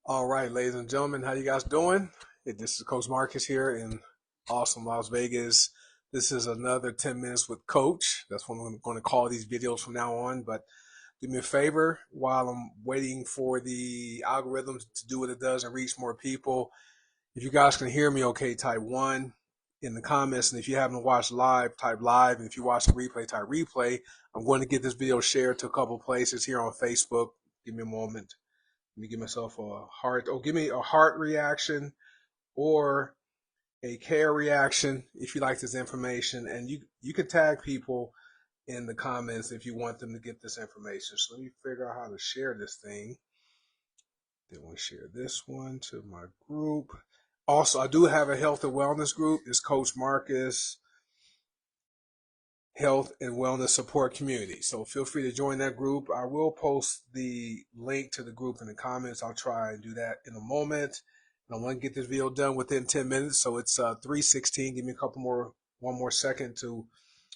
All right, ladies and gentlemen, how you guys doing? This is Coach Marcus here in awesome Las Vegas. This is another 10 minutes with Coach. That's what I'm going to call these videos from now on. But do me a favor while I'm waiting for the algorithm to do what it does and reach more people. If you guys can hear me okay, type 1 in the comments. And if you haven't watched live, type live. And if you watch the replay, type replay. I'm going to get this video shared to a couple places here on Facebook. Give me a moment. Let me give myself a heart. Oh, give me a heart reaction or a care reaction if you like this information. And you can tag people in the comments if you want them to get this information. So let me figure out how to share this thing. Then we'll share this one to my group. Also, I do have a health and wellness group. It's Coach Marcus Health and Wellness Support Community. So feel free to join that group. I will post the link to the group in the comments. I'll try and do that in a moment. And I want to get this video done within 10 minutes. So it's 3:16. Give me one more second to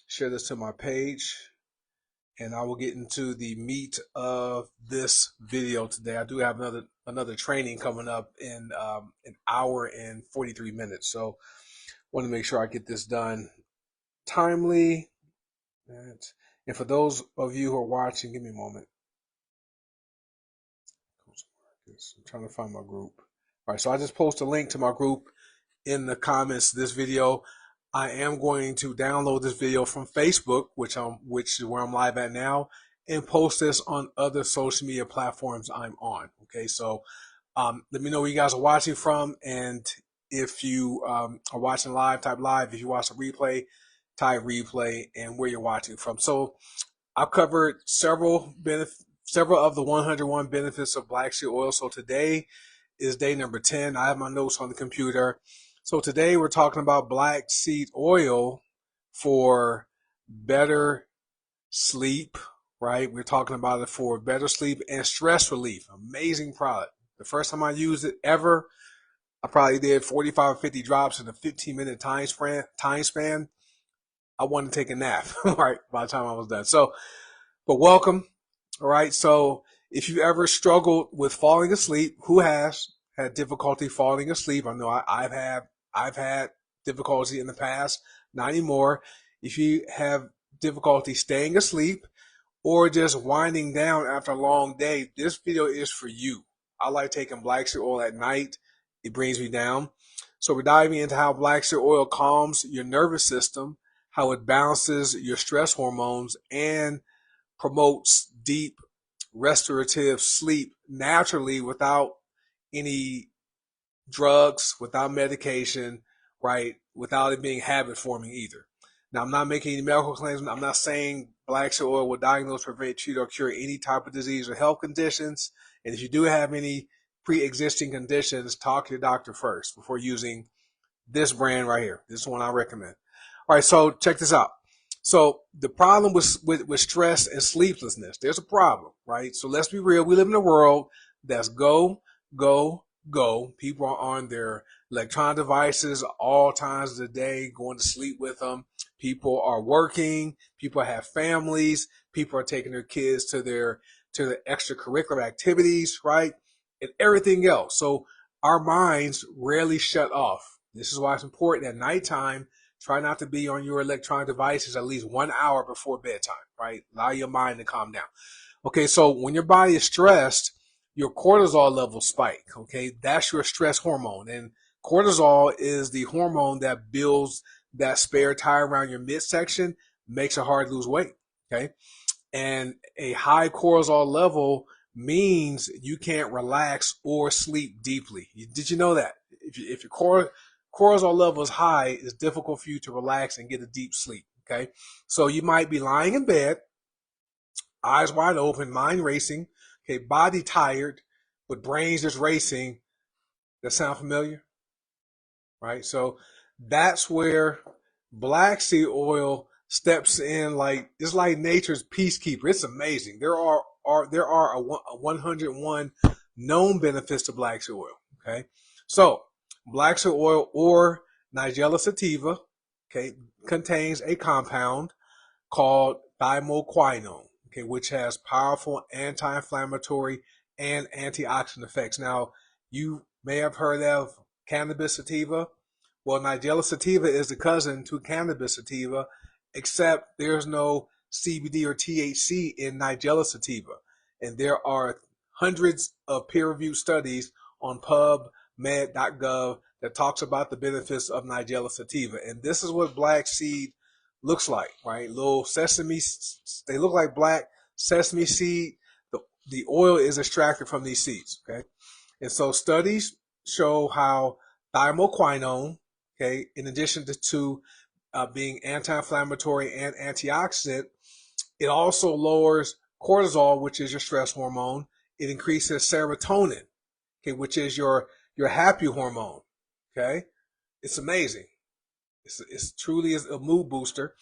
share this to my page. And I will get into the meat of this video today. I do have another training coming up in an hour and 43 minutes. So I want to make sure I get this done timely. And for those of you who are watching, give me a moment. I'm trying to find my group. All right, so I just posted a link to my group in the comments to this video. I am going to download this video from Facebook, which is where I'm live at now, and post this on other social media platforms I'm on. Okay, so let me know where you guys are watching from, and if you are watching live, type live. If you watch a replay, type replay, and where you're watching from. So I've covered several of the 101 benefits of black seed oil. So today is day number 10. I have my notes on the computer. So today we're talking about black seed oil for better sleep, right? We're talking about it for better sleep and stress relief. Amazing product. The first time I used it ever, I probably did 45 or 50 drops in a 15-minute time span. I wanted to take a nap, right, by the time I was done. So, but welcome, all right? So if you ever struggled with falling asleep, who has had difficulty falling asleep? I know I've had difficulty in the past, not anymore. If you have difficulty staying asleep or just winding down after a long day, this video is for you. I like taking black seed oil at night. It brings me down. So we're diving into how black seed oil calms your nervous system, how it balances your stress hormones, and promotes deep restorative sleep naturally without any drugs, without medication, right? Without it being habit forming either. Now, I'm not making any medical claims. I'm not saying black seed oil will diagnose, prevent, treat, or cure any type of disease or health conditions. And if you do have any pre-existing conditions, talk to your doctor first before using this brand right here. This is one I recommend. All right, so check this out. So the problem with stress and sleeplessness, there's a problem, right? So let's be real. We live in a world that's go, go, go. People are on their electronic devices all times of the day, going to sleep with them. People are working. People have families. People are taking their kids to their extracurricular activities, right? And everything else. So our minds rarely shut off. This is why it's important at nighttime. Try not to be on your electronic devices at least 1 hour before bedtime, right? Allow your mind to calm down. Okay, so when your body is stressed, your cortisol levels spike, okay? That's your stress hormone. And cortisol is the hormone that builds that spare tire around your midsection, makes it hard to lose weight, okay? And a high cortisol level means you can't relax or sleep deeply. Did you know that? If your cortisol level is high, it's difficult for you to relax and get a deep sleep, okay? So you might be lying in bed, eyes wide open, mind racing, okay, body tired, but brains just racing. That sound familiar? Right? So that's where black seed oil steps in, like it's like nature's peacekeeper. It's amazing. There are 101 known benefits to black seed oil. Okay, so black seed oil or Nigella sativa, okay, contains a compound called thymoquinone, okay, which has powerful anti-inflammatory and antioxidant effects. Now, You may have heard of cannabis sativa. Well, Nigella sativa is the cousin to cannabis sativa, except there's no CBD or THC in Nigella sativa. And there are hundreds of peer-reviewed studies on PubMed.gov that talks about the benefits of Nigella sativa. And this is what black seed looks like, right? Little sesame, they look like black sesame seed. The oil is extracted from these seeds, okay? And so studies show how thymoquinone, okay, in addition to being anti-inflammatory and antioxidant, it also lowers cortisol, which is your stress hormone. It increases serotonin, okay, which is your happy hormone, okay? It's amazing. It's truly is a mood booster,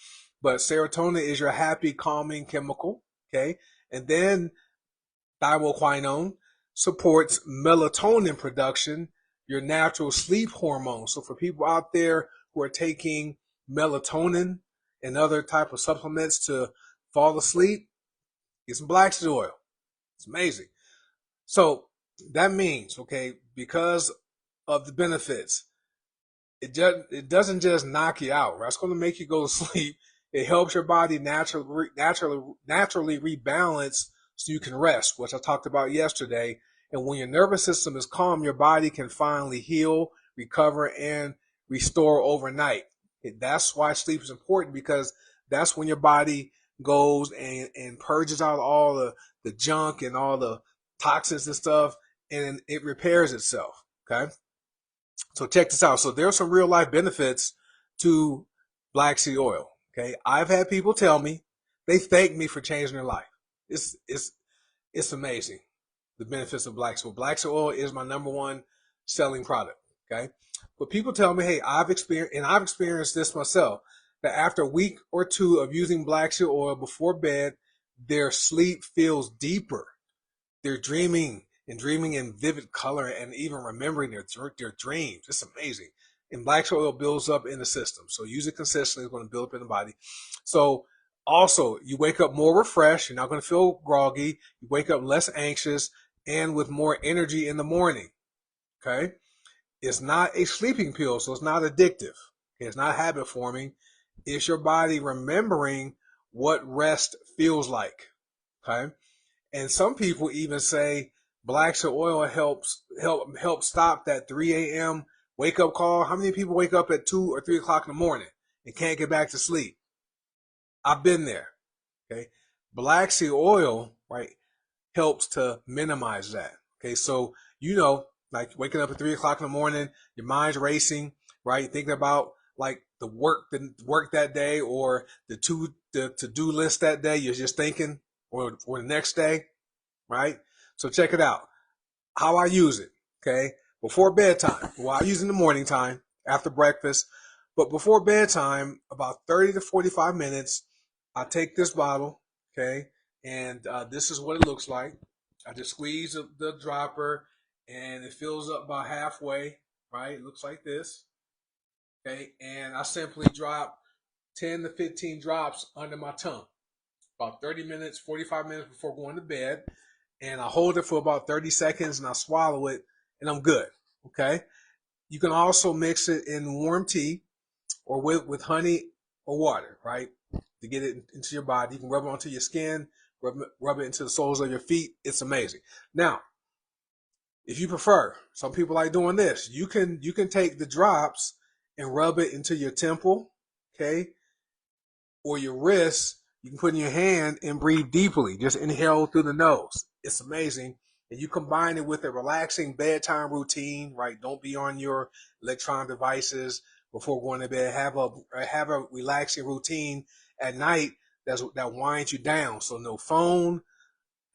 but serotonin is your happy, calming chemical, okay? And then thymoquinone supports melatonin production, your natural sleep hormone. So for people out there who are taking melatonin and other type of supplements to fall asleep, get some black seed oil. It's amazing. So that means, okay, because of the benefits, it doesn't just knock you out, right? It's going to make you go to sleep. It helps your body naturally rebalance so you can rest, which I talked about yesterday. And when your nervous system is calm, your body can finally heal, recover, and restore overnight. That's why sleep is important, because that's when your body goes and purges out all the junk and all the toxins and stuff, and it repairs itself. Okay. So check this out. So there's some real life benefits to black seed oil. Okay. I've had people tell me they thank me for changing their life. It's amazing. The benefits of black seed oil. Black seed oil is my number one selling product. Okay. But people tell me, hey, I've experienced this myself, that after a week or two of using black seed oil before bed, their sleep feels deeper. They're dreaming in vivid color and even remembering their dreams. It's amazing. And black seed oil builds up in the system. So use it consistently. It's going to build up in the body. So also, you wake up more refreshed. You're not going to feel groggy. You wake up less anxious and with more energy in the morning. Okay. It's not a sleeping pill, so it's not addictive. It's not habit forming. It's your body remembering what rest feels like. Okay. And some people even say black seed oil helps stop that 3 a.m. wake up call. How many people wake up at 2 or 3 o'clock in the morning and can't get back to sleep? I've been there. Okay. Black seed oil, right, helps to minimize that. Okay. So, like waking up at 3 o'clock in the morning, your mind's racing, right? Thinking about like the work that day, or the to-do list that day. You're just thinking, or the next day, right? So check it out. How I use it, okay? Before bedtime. Well, I use it in the morning time after breakfast, but before bedtime, about 30 to 45 minutes, I take this bottle, okay? And this is what it looks like. I just squeeze the dropper, and it fills up about halfway, right? It looks like this, okay? And I simply drop 10 to 15 drops under my tongue, about 30 minutes, 45 minutes before going to bed. And I hold it for about 30 seconds and I swallow it and I'm good. Okay. You can also mix it in warm tea or with honey or water, right? To get it into your body. You can rub it onto your skin, rub it into the soles of your feet. It's amazing. Now, if you prefer, some people like doing this. You can take the drops and rub it into your temple, okay, or your wrist. You can put in your hand and breathe deeply. Just inhale through the nose. It's amazing. And you combine it with a relaxing bedtime routine, right? Don't be on your electronic devices before going to bed. Have a relaxing routine at night that winds you down. So no phone.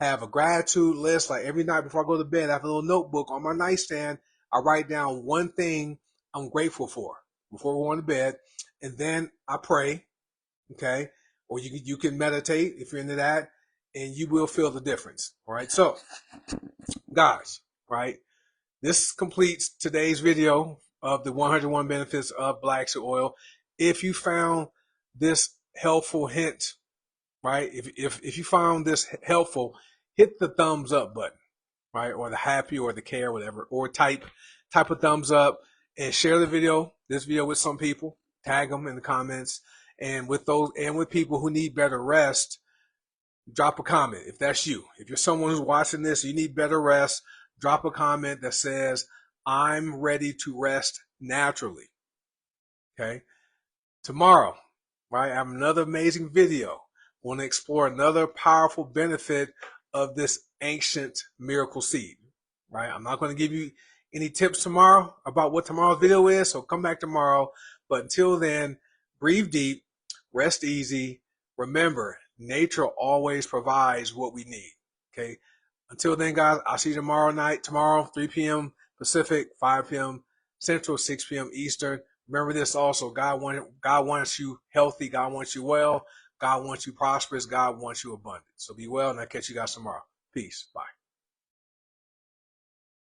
Have a gratitude list. Like every night before I go to bed, I have a little notebook on my nightstand. I write down one thing I'm grateful for before going to bed, and then I pray. Okay, or you can meditate if you're into that, and you will feel the difference. All right, so guys, right, this completes today's video of the 101 benefits of black seed oil. If you found this helpful hint, right, if you found this helpful, hit the thumbs up button. right? Or the happy or the care, whatever, or type a thumbs up and share this video with some people, tag them in the comments. And with people who need better rest, drop a comment. If that's you, if you're someone who's watching this, you need better rest, drop a comment that says, I'm ready to rest naturally. Okay. Tomorrow, right, I have another amazing video. I want to explore another powerful benefit of this ancient miracle seed, right? I'm not going to give you any tips tomorrow about what tomorrow's video is, so come back tomorrow. But until then, breathe deep, rest easy. Remember, nature always provides what we need, okay? Until then, guys, I'll see you tomorrow, 3 p.m. Pacific, 5 p.m. Central, 6 p.m. Eastern. Remember this also, God wants you healthy. God wants you well. God wants you prosperous. God wants you abundant. So be well, and I'll catch you guys tomorrow. Peace. Bye.